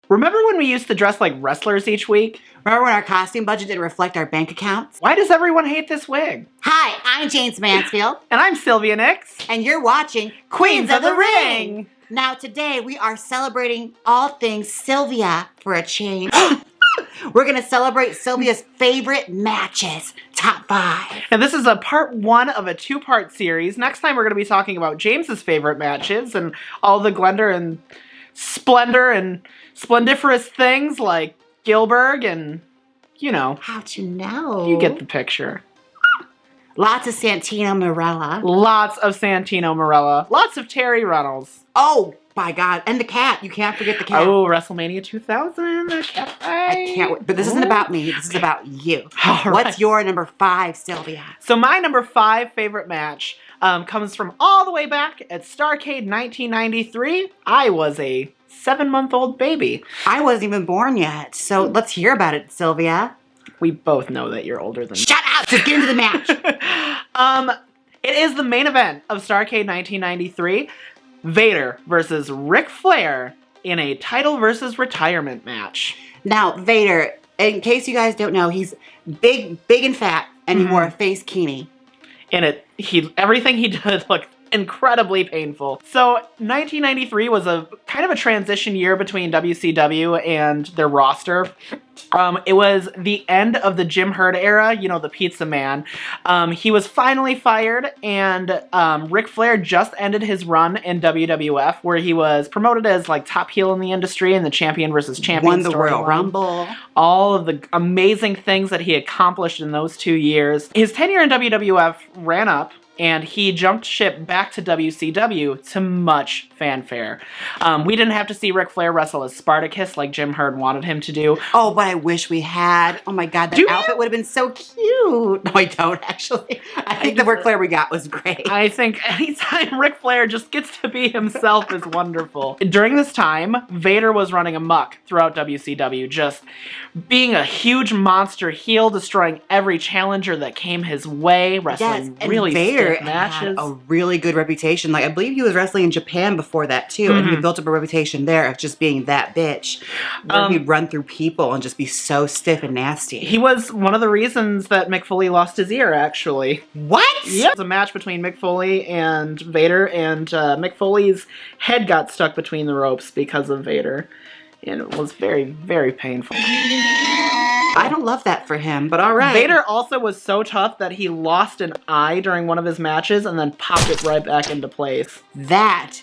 Remember when we used to dress like wrestlers each week? Remember when our costume budget didn't reflect our bank accounts? Why does everyone hate this wig? Hi, I'm Jaymes Mansfield. And I'm Sylvia Nix. And you're watching Queens of the Ring. Now today we are celebrating all things Sylvia for a change. We're going to celebrate Sylvia's favorite matches, top 5. And this is a part 1 of a 2-part series. Next time we're going to be talking about James's favorite matches and all the Glender and splendor and splendiferous things like Gilbert and, you know. How'd you know? You get the picture. Lots of Santino Marella. Lots of Santino Marella. Lots of Terry Reynolds. Oh, my God. And the cat. You can't forget the cat. Oh, WrestleMania 2000. The cat fight. I can't wait. But this isn't about me. This is about you. All right. What's your number 5, Sylvia? So my number 5 favorite match comes from all the way back at Starrcade 1993. I was a 7-month-old baby. I wasn't even born yet. So let's hear about it, Sylvia. We both know that you're older than me. Shut up! Just get into the match. It is the main event of Starrcade 1993. Vader versus Ric Flair in a title versus retirement match. Now, Vader, in case you guys don't know, he's big and fat, and he wore a face bikini. And everything he did looked incredibly painful. So 1993 was a kind of a transition year between WCW and their roster. It was the end of the Jim Herd era, you know, the Pizza Man. He was finally fired, and Ric Flair just ended his run in WWF, where he was promoted as like top heel in the industry and the champion versus champion. Won the Royal Rumble. All of the amazing things that he accomplished in those 2 years. His tenure in WWF ran up, and he jumped ship back to WCW to much fanfare. We didn't have to see Ric Flair wrestle as Spartacus like Jim Herd wanted him to do. Oh, but I wish we had. Oh my God, that outfit would have been so cute. No, I don't, actually. I think the Ric Flair we got was great. I think anytime Ric Flair just gets to be himself is wonderful. During this time, Vader was running amok throughout WCW, just being a huge monster heel, destroying every challenger that came his way, wrestling really Vader matches. Had a really good reputation. Like, I believe he was wrestling in Japan before that too, and he built up a reputation there of just being that bitch. Where he'd run through people and just be so stiff and nasty. He was one of the reasons that Mick Foley lost his ear, actually. What? Yeah, it was a match between Mick Foley and Vader, and Mick Foley's head got stuck between the ropes because of Vader, and it was very, very painful. I don't love that for him, but all right. Vader also was so tough that he lost an eye during one of his matches and then popped it right back into place. That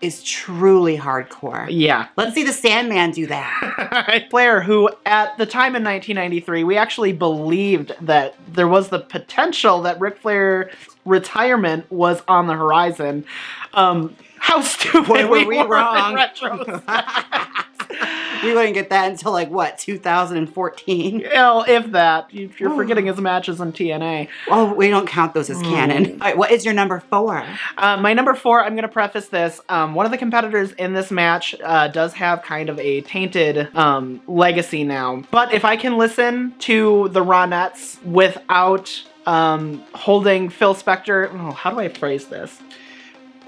is truly hardcore. Yeah. Let's see the Sandman do that. Flair, who at the time in 1993, we actually believed that there was the potential that Ric Flair's retirement was on the horizon. How stupid were we wrong? In retrospect. We wouldn't get that until, like, what, 2014? Well, if that. You're forgetting his matches on TNA. Oh, we don't count those as canon. All right, what is your number 4? My number 4, I'm going to preface this. One of the competitors in this match does have kind of a tainted legacy now. But if I can listen to the Ronettes without holding Phil Spector... how do I phrase this?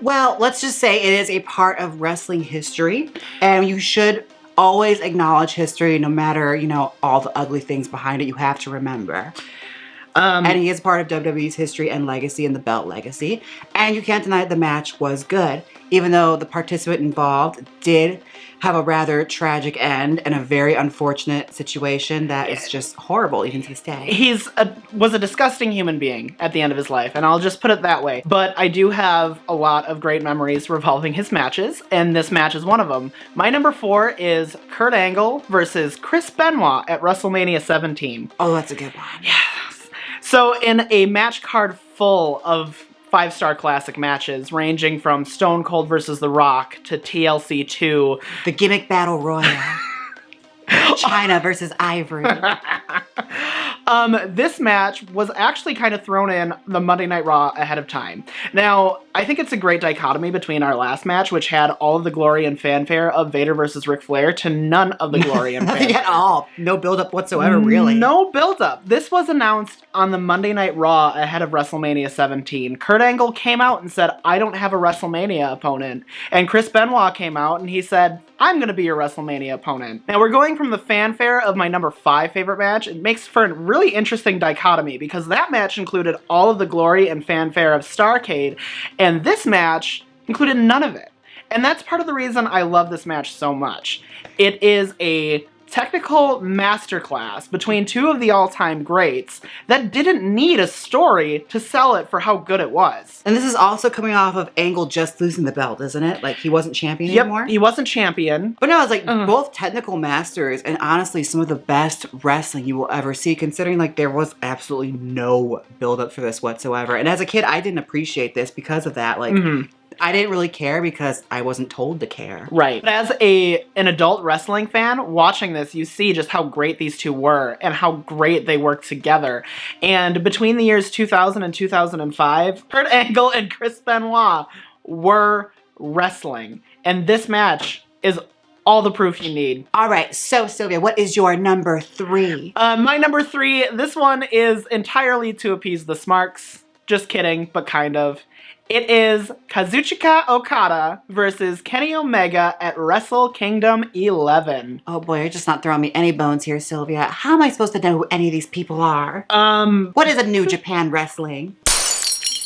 Well, let's just say it is a part of wrestling history, and you should always acknowledge history, no matter, you know, all the ugly things behind it. You have to remember. And he is part of WWE's history and legacy and the belt legacy. And you can't deny that the match was good, even though the participant involved did have a rather tragic end and a very unfortunate situation that is just horrible even to this day. Was a disgusting human being at the end of his life, and I'll just put it that way. But I do have a lot of great memories revolving his matches, and this match is one of them. My number 4 is Kurt Angle versus Chris Benoit at WrestleMania 17. Oh, that's a good one. Yes. So in a match card full of 5-star classic matches, ranging from Stone Cold versus The Rock to TLC 2. The Gimmick Battle Royal. China versus Ivory. This match was actually kind of thrown in the Monday Night Raw ahead of time. Now, I think it's a great dichotomy between our last match, which had all of the glory and fanfare of Vader versus Ric Flair, to none of the glory and fanfare. Nothing at all. No build-up whatsoever, really. No build-up. This was announced on the Monday Night Raw ahead of WrestleMania 17. Kurt Angle came out and said, I don't have a WrestleMania opponent. And Chris Benoit came out and he said, I'm going to be your WrestleMania opponent. Now, we're going from the fanfare of my number 5 favorite match. It makes for a really interesting dichotomy because that match included all of the glory and fanfare of Starrcade, and this match included none of it. And that's part of the reason I love this match so much. It is a technical masterclass between two of the all-time greats that didn't need a story to sell it for how good it was. And this is also coming off of Angle just losing the belt, isn't it? Like, he wasn't champion anymore? He wasn't champion. But no, it's like both technical masters and honestly some of the best wrestling you will ever see, considering like there was absolutely no build-up for this whatsoever. And as a kid, I didn't appreciate this because of that. Like, I didn't really care because I wasn't told to care. Right. But as an adult wrestling fan, watching this, you see just how great these two were and how great they worked together. And between the years 2000 and 2005, Kurt Angle and Chris Benoit were wrestling. And this match is all the proof you need. All right, so Sylvia, what is your number 3? My number 3, this one is entirely to appease the smarks. Just kidding, but kind of. It is Kazuchika Okada versus Kenny Omega at Wrestle Kingdom 11. Oh boy, you're just not throwing me any bones here, Sylvia. How am I supposed to know who any of these people are? What is a New Japan Wrestling?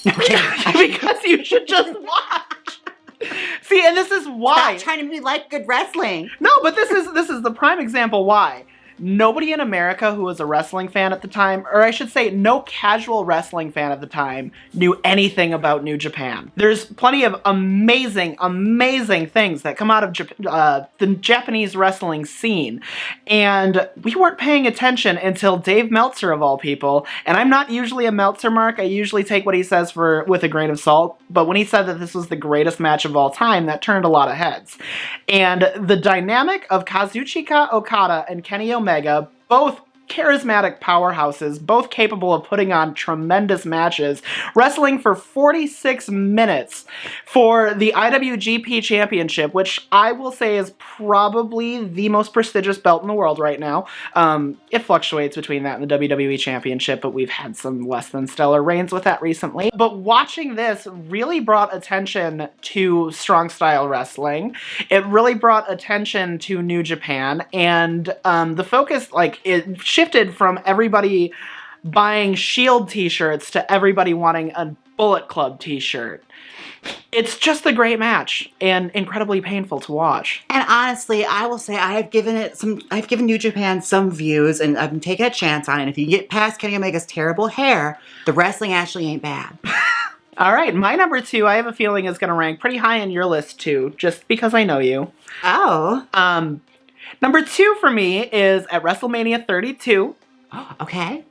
Because you should just watch. See, and this is why. Stop trying to be like good wrestling. No, but this is the prime example why. Nobody in America who was a wrestling fan at the time, or I should say no casual wrestling fan at the time, knew anything about New Japan. There's plenty of amazing, amazing things that come out of the Japanese wrestling scene. And we weren't paying attention until Dave Meltzer, of all people, and I'm not usually a Meltzer mark, I usually take what he says with a grain of salt, but when he said that this was the greatest match of all time, that turned a lot of heads. And the dynamic of Kazuchika Okada and Kenny Omega, both charismatic powerhouses, both capable of putting on tremendous matches, wrestling for 46 minutes for the IWGP Championship, which I will say is probably the most prestigious belt in the world right now. It fluctuates between that and the WWE Championship, but we've had some less than stellar reigns with that recently. But watching this really brought attention to strong style wrestling. It really brought attention to New Japan, and the focus, like, it shifted from everybody buying Shield t-shirts to everybody wanting a Bullet Club t-shirt. It's just a great match and incredibly painful to watch. And honestly, I will say I've given New Japan some views and I've taken a chance on it. And if you get past Kenny Omega's terrible hair, the wrestling actually ain't bad. All right, my number 2, I have a feeling is going to rank pretty high on your list too, just because I know you. Oh. Number 2 for me is at WrestleMania 32. Okay.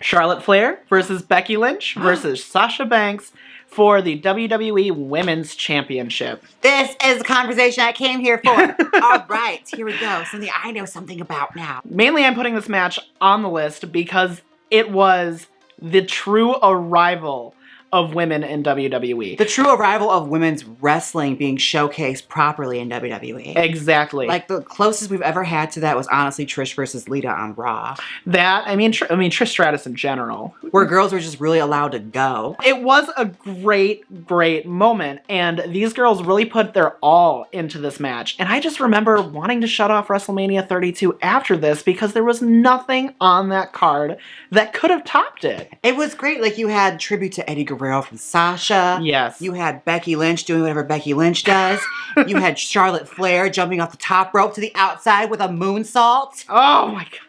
Charlotte Flair versus Becky Lynch versus Sasha Banks for the WWE Women's Championship. This is the conversation I came here for. All right, here we go. Something I know something about now. Mainly I'm putting this match on the list because it was the true arrival of women in WWE. The true arrival of women's wrestling being showcased properly in WWE. Exactly. Like, the closest we've ever had to that was honestly Trish versus Lita on Raw. That, I mean Trish Stratus in general. Where girls were just really allowed to go. It was a great, great moment, and these girls really put their all into this match. And I just remember wanting to shut off WrestleMania 32 after this because there was nothing on that card that could have topped it. It was great. Like, you had tribute to Eddie Guerrero from Sasha. Yes. You had Becky Lynch doing whatever Becky Lynch does. You had Charlotte Flair jumping off the top rope to the outside with a moonsault. Oh my God.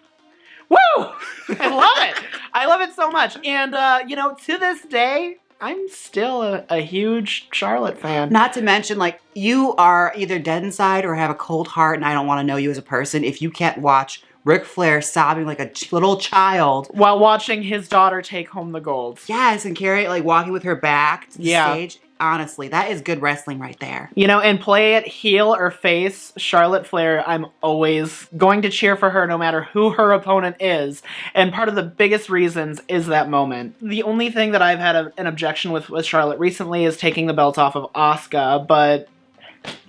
Woo! I love it. I love it so much. And, to this day, I'm still a huge Charlotte fan. Not to mention, like, you are either dead inside or have a cold heart, and I don't want to know you as a person if you can't watch Ric Flair sobbing like a little child while watching his daughter take home the gold. Yes, and Carrie, like, walking with her back to the stage. honestly, that is good wrestling right there. You know, and play it heel or face, Charlotte Flair, I'm always going to cheer for her no matter who her opponent is. And part of the biggest reasons is that moment. The only thing that I've had an objection with Charlotte recently is taking the belt off of Asuka, but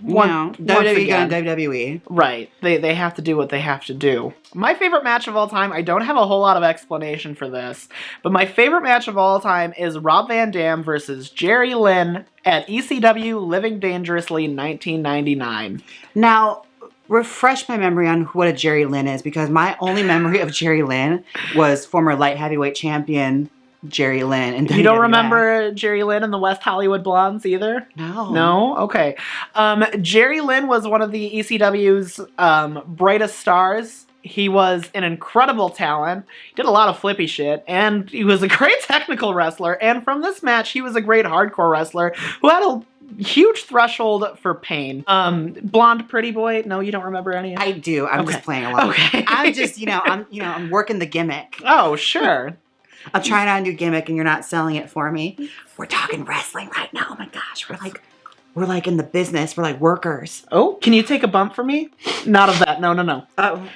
WWE going WWE. Right. They have to do what they have to do. My favorite match of all time, I don't have a whole lot of explanation for this, but my favorite match of all time is Rob Van Dam versus Jerry Lynn at ECW Living Dangerously 1999. Now, refresh my memory on what a Jerry Lynn is, because my only memory of Jerry Lynn was former light heavyweight champion Jerry Lynn. And you don't remember Jerry Lynn and the West Hollywood Blondes either? No. No? Okay. Jerry Lynn was one of the ECW's brightest stars. He was an incredible talent. He did a lot of flippy shit, and he was a great technical wrestler. And from this match, he was a great hardcore wrestler who had a huge threshold for pain. Blonde pretty boy. No, you don't remember any? I do. I'm just playing along. Okay. I'm just, I'm working the gimmick. Oh, sure. I'm trying out a new gimmick and you're not selling it for me. We're talking wrestling right now. Oh my gosh. We're like in the business. We're like workers. Oh, can you take a bump for me? Not of that. No. Oh.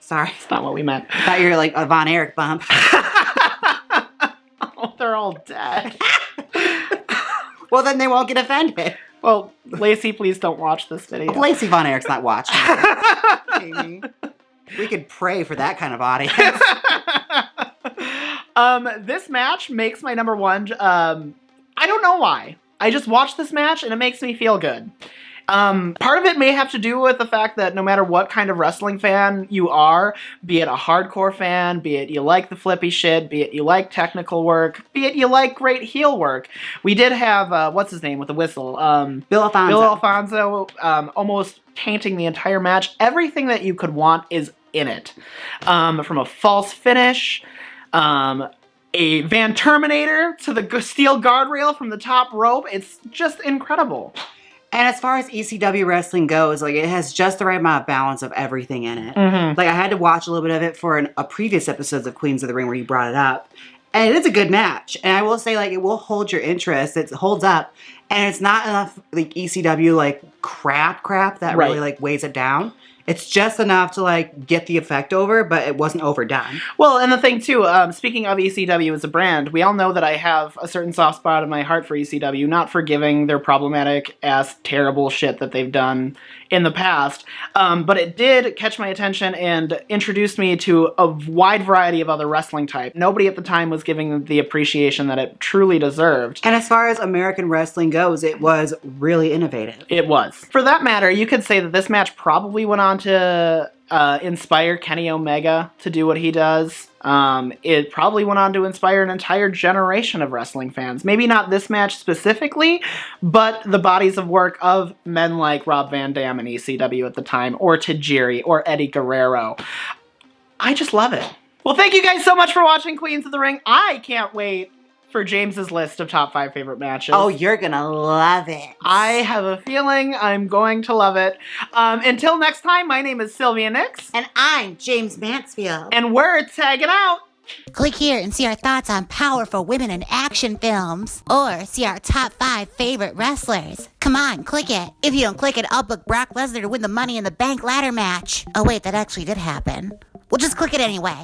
Sorry. That's not what we meant. I thought you were like a Von Erich bump. Oh, they're all dead. Well, then they won't get offended. Well, Lacey, please don't watch this video. Lacey Von Erich's not watching. Amy. We could pray for that kind of audience. This match makes my number one. I don't know why. I just watched this match and it makes me feel good. Part of it may have to do with the fact that no matter what kind of wrestling fan you are, be it a hardcore fan, be it you like the flippy shit, be it you like technical work, be it you like great heel work. We did have, what's his name with the whistle? Bill Alfonso. Bill Alfonso, almost tainting the entire match. Everything that you could want is in it. From a false finish, a Van Terminator to the steel guardrail from the top rope. It's just incredible. And as far as ECW wrestling goes, like, it has just the right amount of balance of everything in it. Mm-hmm. Like, I had to watch a little bit of it for a previous episodes of Queens of the Ring where you brought it up. And it is a good match. And I will say, like, it will hold your interest. It holds up. And it's not enough, like, ECW, like, crap that really, like, weighs it down. It's just enough to, like, get the effect over, but it wasn't overdone. Well, and the thing, too, speaking of ECW as a brand, we all know that I have a certain soft spot in my heart for ECW, not forgiving their problematic-ass, terrible shit that they've done in the past. But it did catch my attention and introduced me to a wide variety of other wrestling type. Nobody at the time was giving the appreciation that it truly deserved. And as far as American wrestling goes, it was really innovative. It was. For that matter, you could say that this match probably went on to inspire Kenny Omega to do what he does. It probably went on to inspire an entire generation of wrestling fans. Maybe not this match specifically, but the bodies of work of men like Rob Van Dam and ECW at the time, or Tajiri, or Eddie Guerrero. I just love it. Well, thank you guys so much for watching Queens of the Ring. I can't wait for James's list of top 5 favorite matches. Oh, you're gonna love it. I have a feeling I'm going to love it. Until next time, my name is Sylvia Nix. And I'm Jaymes Mansfield. And we're tagging out. Click here and see our thoughts on powerful women in action films. Or see our top 5 favorite wrestlers. Come on, click it. If you don't click it, I'll book Brock Lesnar to win the Money in the Bank ladder match. Oh wait, that actually did happen. Well, just click it anyway.